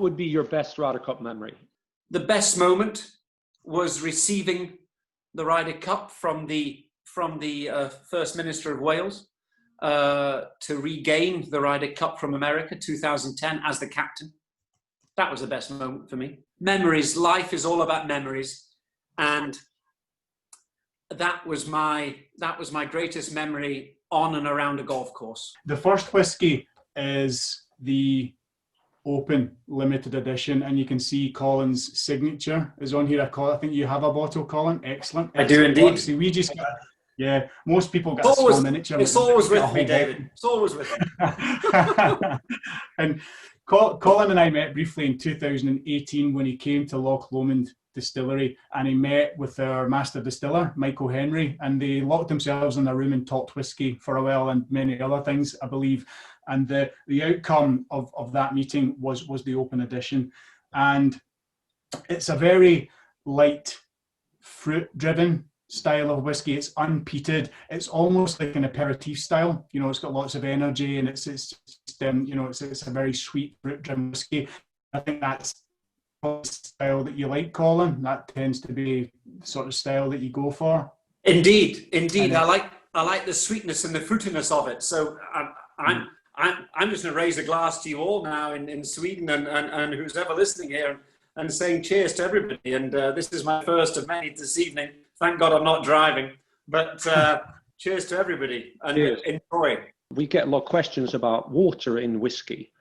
would be your best Ryder Cup memory? The best moment was receiving the Ryder Cup from the First Minister of Wales to regain the Ryder Cup from America 2010 as the captain. That was the best moment for me. Memories. Life is all about memories, and that was my greatest memory on and around a golf course. The first whiskey is the Open limited edition, and you can see Colin's signature is on here. I think you have a bottle, Colin. Excellent. I do indeed. See, we just got, yeah, most people get a small miniature. It's always with me, David. It's always with me. And Colin and I met briefly in 2018 when he came to Loch Lomond distillery, and he met with our master distiller, Michael Henry, and they locked themselves in a room and talked whiskey for a while and many other things, I believe. And the outcome of that meeting was the Open edition. And it's a very light, fruit-driven style of whiskey. It's unpeated. It's almost like an aperitif style. You know, it's got lots of energy, and it's a very sweet, fruit-driven whiskey. I think that's the style that you like, Colin. That tends to be the sort of style that you go for. Indeed. I like the sweetness and the fruitiness of it. So I'm just going to raise a glass to you all now in Sweden and who's ever listening here and saying cheers to everybody. And this is my first of many this evening. Thank God I'm not driving. But cheers to everybody and enjoy. We get a lot of questions about water in whiskey.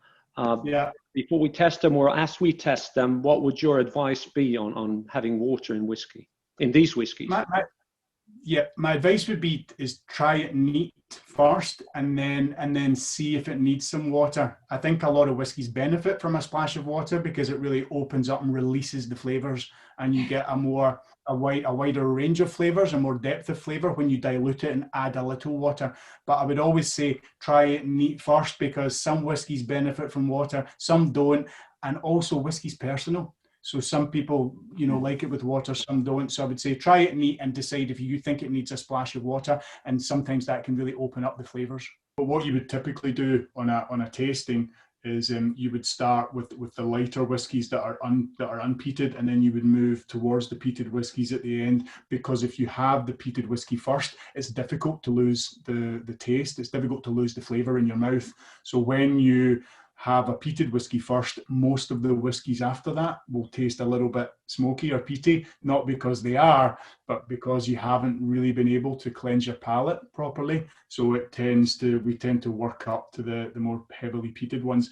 Before we test them, or as we test them, what would your advice be on having water in whiskey, in these whiskies? My advice would be is try it neat first, and then see if it needs some water. I think a lot of whiskies benefit from a splash of water because it really opens up and releases the flavors, and you get a wider range of flavors and more depth of flavor when you dilute it and add a little water. But I would always say try it neat first, because some whiskies benefit from water, some don't, and also whiskey's personal. So some people, like it with water, some don't. So I would say try it neat and decide if you think it needs a splash of water, and sometimes that can really open up the flavors. But what you would typically do on a tasting is you would start with the lighter whiskies that are unpeated, and then you would move towards the peated whiskies at the end, because if you have the peated whiskey first, it's difficult to lose the taste. It's difficult to lose the flavor in your mouth. So when you have a peated whiskey first, most of the whiskies after that will taste a little bit smoky or peaty, not because they are, but because you haven't really been able to cleanse your palate properly. So we tend to work up to the more heavily peated ones.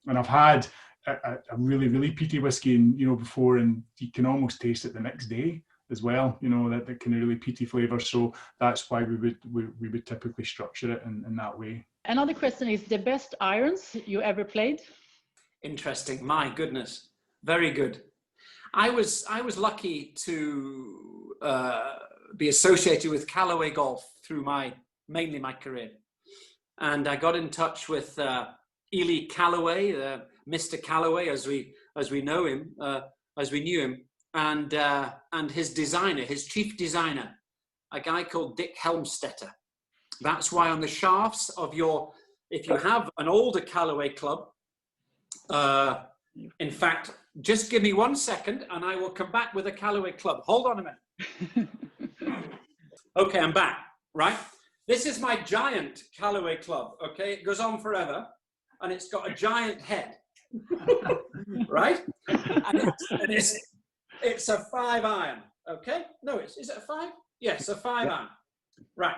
And I've had a really, really peaty whiskey before, and you can almost taste it the next day as well, that kind of really peaty flavor. So that's why we would typically structure it in that way. Another question is the best irons you ever played? Interesting. My goodness. Very good. I was lucky to be associated with Callaway Golf through mainly my career. And I got in touch with Ely Callaway, Mr. Callaway, as we know him, as we knew him, and his designer, his chief designer, a guy called Dick Helmstetter. That's why on the shafts of if you have an older Callaway club, in fact, just give me 1 second and I will come back with a Callaway club. Hold on a minute. Okay, I'm back, right? This is my giant Callaway club, okay? It goes on forever, and it's got a giant head, right? And it's a 5-iron, okay? No, is it a 5? Yes, a 5-iron, right.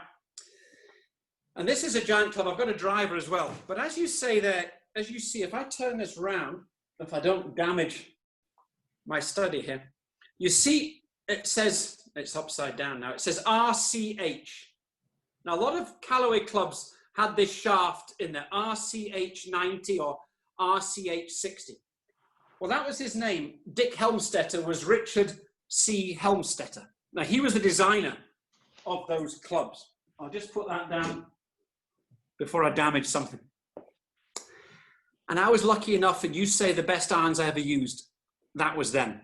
And this is a giant club. I've got a driver as well. But as you see, if I turn this round, if I don't damage my study here, you see it says, it's upside down now, it says RCH. Now, a lot of Callaway clubs had this shaft in there, RCH 90 or RCH 60. Well, that was his name. Dick Helmstetter was Richard C. Helmstetter. Now, he was the designer of those clubs. I'll just put that down before I damage something. And I was lucky enough, and you say the best irons I ever used, that was them.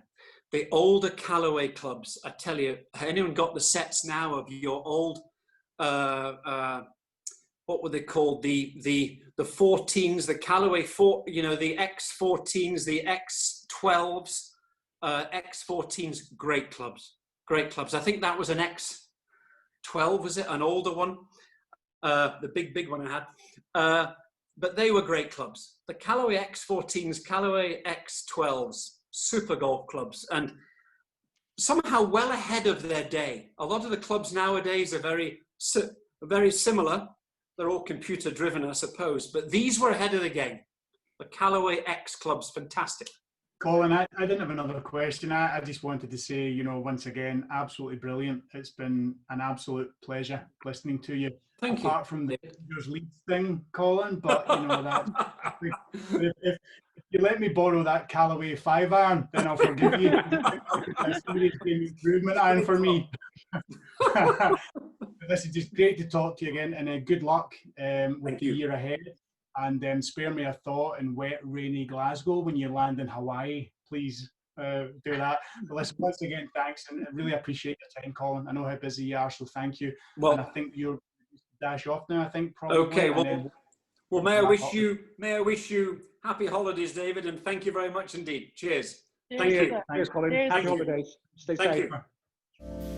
The older Callaway clubs, I tell you, anyone got the sets now of your old what were they called? The 14s, the Callaway the X14s, the X12s, X14s, great clubs. Great clubs. I think that was an X12, was it? An older one? The big one I had. But they were great clubs. The Callaway X14s, Callaway X12s, super golf clubs, and somehow well ahead of their day. A lot of the clubs nowadays are very similar. They're all computer driven, I suppose, but these were ahead of the game. The Callaway X clubs, fantastic. Colin, I didn't have another question. I just wanted to say, once again, absolutely brilliant. It's been an absolute pleasure listening to you. Thank you. Apart from the Leeds thing, Colin, but that if you let me borrow that Callaway 5-iron, then I'll forgive you. Somebody's gave me improvement iron for me. This is just great to talk to you again, and good luck with the year ahead. And spare me a thought in wet, rainy Glasgow when you land in Hawaii. Please do that. But listen, once again, thanks, and I really appreciate your time, Colin. I know how busy you are, so thank you. Well, and I think you're dash off now. I think probably. Okay. Well, may I wish you happy holidays, David, and thank you very much indeed. Cheers. Thank you. Cheers, Colin. Happy holidays. Stay safe. Thank you.